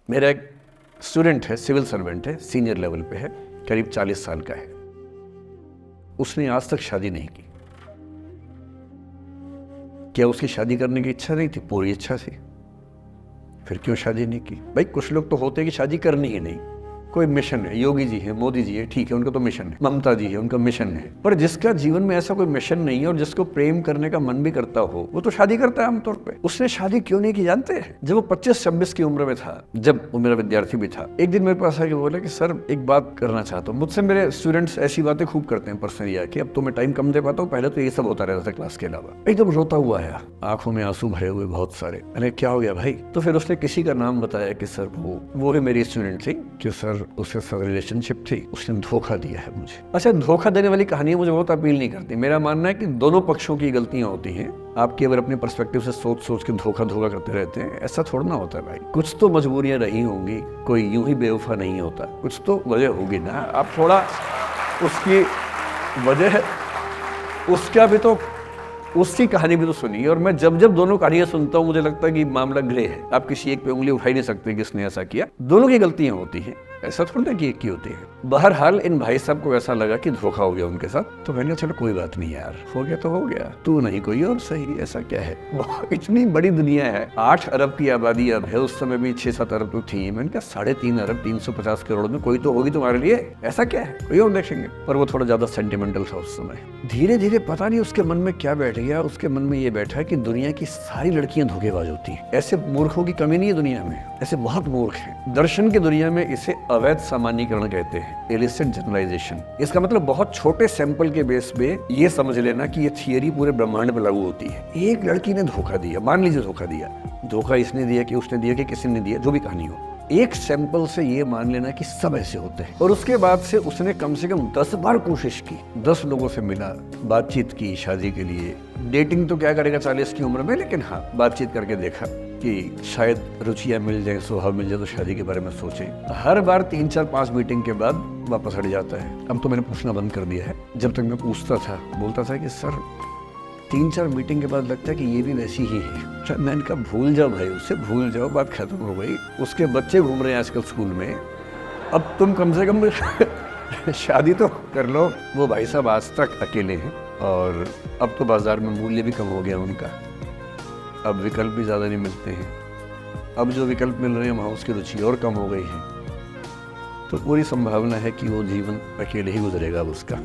मेरा एक स्टूडेंट है, सिविल सर्वेंट है, सीनियर लेवल पे है, करीब 40 साल का है। उसने आज तक शादी नहीं की। क्या उसकी शादी करने की इच्छा नहीं थी? पूरी इच्छा थी। फिर क्यों शादी नहीं की? भाई कुछ लोग तो होते हैं कि शादी करनी ही नहीं, कोई मिशन है। योगी जी है, मोदी जी है, ठीक है, उनका तो मिशन है। ममता जी है, उनका मिशन है। पर जिसका जीवन में ऐसा कोई मिशन नहीं है और जिसको प्रेम करने का मन भी करता हो, वो तो शादी करता है आमतौर पे। उसने शादी क्यों नहीं की जानते हैं? जब वो 25-26 की उम्र में था, जब वो मेरा विद्यार्थी भी था, एक दिन मेरे पास आके बोला कि सर एक बात करना चाहता हूँ। मुझसे मेरे स्टूडेंट्स ऐसी बातें खूब करते हैं पर्सनली आके, अब तो मैं टाइम कम दे पाता हूँ, पहले तो ये सब होता रहता था क्लास के अलावा। एकदम रोता हुआ आया, आंखों में आंसू भरे हुए बहुत सारे। अरे क्या हो गया भाई? तो फिर उसने किसी का नाम बताया कि सर वो है मेरी स्टूडेंट थी, कि सर उसके साथ रिलेशनशिप थी, उसने धोखा दिया है मुझे। अच्छा, धोखा देने वाली कहानियां मुझे बहुत अपील नहीं करती। मेरा मानना है कि दोनों पक्षों की गलतियां होती हैं। आपकी अगर अपने पर्सपेक्टिव से सोच के धोखा करते रहते हैं, ऐसा थोड़ा ना होता है भाई। कुछ तो मजबूरियां रही होंगी, कोई यूं ही बेवफा नहीं होता, कुछ तो वजह होगी ना। आप थोड़ा उसकी वजह, उसका भी तो, उसकी कहानी भी तो सुनिए। और मैं जब दोनों कहानियां सुनता हूँ, मुझे लगता है कि मामला ग्रे है। आप किसी एक पे उंगली उठा ही नहीं सकते कि किसने ऐसा किया। दोनों की गलतियां होती हैं, ऐसा थोड़ा कि एक की होती है। बहरहाल इन भाई साहब को ऐसा लगा कि धोखा हो गया उनके साथ, तो मैंने कहा चलो कोई बात नहीं यार, हो गया तो हो गया, तू नहीं कोई और सही, ऐसा क्या है। इतनी बड़ी दुनिया है, 8 अरब की आबादी अब है, उस समय भी 6-7 अरब तो थी। मैंने कहा 3.5 अरब 350 करोड़ में कोई तो होगी तुम्हारे लिए, ऐसा क्या है, कोई और देखेंगे। पर वो थोड़ा ज्यादा सेंटिमेंटल था उस समय। धीरे धीरे पता नहीं उसके मन में क्या बैठ गया, उसके मन में ये बैठा कि दुनिया की सारी लड़कियां धोखेबाज होती हैं। ऐसे मूर्खों की कमी नहीं है दुनिया में, ऐसे बहुत मूर्ख हैं। दर्शन की दुनिया में इसे अवैध सामान्यीकरण कहते हैं, इलिसिट जनरलाइजेशन। इसका मतलब बहुत छोटे सैंपल के बेस पे ये समझ लेना कि ये थियरी पूरे ब्रह्मांड पे लागू होती है। एक लड़की ने धोखा दिया, मान लीजिए धोखा दिया, धोखा इसने दिया कि उसने दिया कि किसी ने दिया, जो भी कहानी हो, एक सैंपल से ये मान लेना कि सब ऐसे होते हैं। और उसके बाद से उसने कम से कम 10 बार कोशिश की, 10 लोगों से मिला, बातचीत की शादी के लिए। डेटिंग तो क्या करेगा 40 की उम्र में, लेकिन हाँ बातचीत करके देखा कि शायद रुचियां मिल जाए, स्वभाव मिल जाए, तो शादी के बारे में सोचे। हर बार 3-4-5 मीटिंग के बाद वापस हट जाता है। अब तो मैंने पूछना बंद कर दिया है। जब तक मैं पूछता था, बोलता था कि सर 3-4 मीटिंग के बाद लगता है कि ये भी वैसी ही है। मैंने कहा भूल जाओ भाई, उससे भूल जाओ, बात खत्म हो गई। उसके बच्चे घूम रहे हैं आजकल स्कूल में, अब तुम कम से कम शादी तो कर लो। वो भाई साहब आज तक अकेले हैं और अब तो बाजार में मूल्य भी कम हो गया उनका, अब विकल्प भी ज़्यादा नहीं मिलते हैं। अब जो विकल्प मिल रहे हैं वहाँ उसकी रुचि और कम हो गई है। तो पूरी संभावना है कि वो जीवन अकेले ही गुजरेगा अब उसका।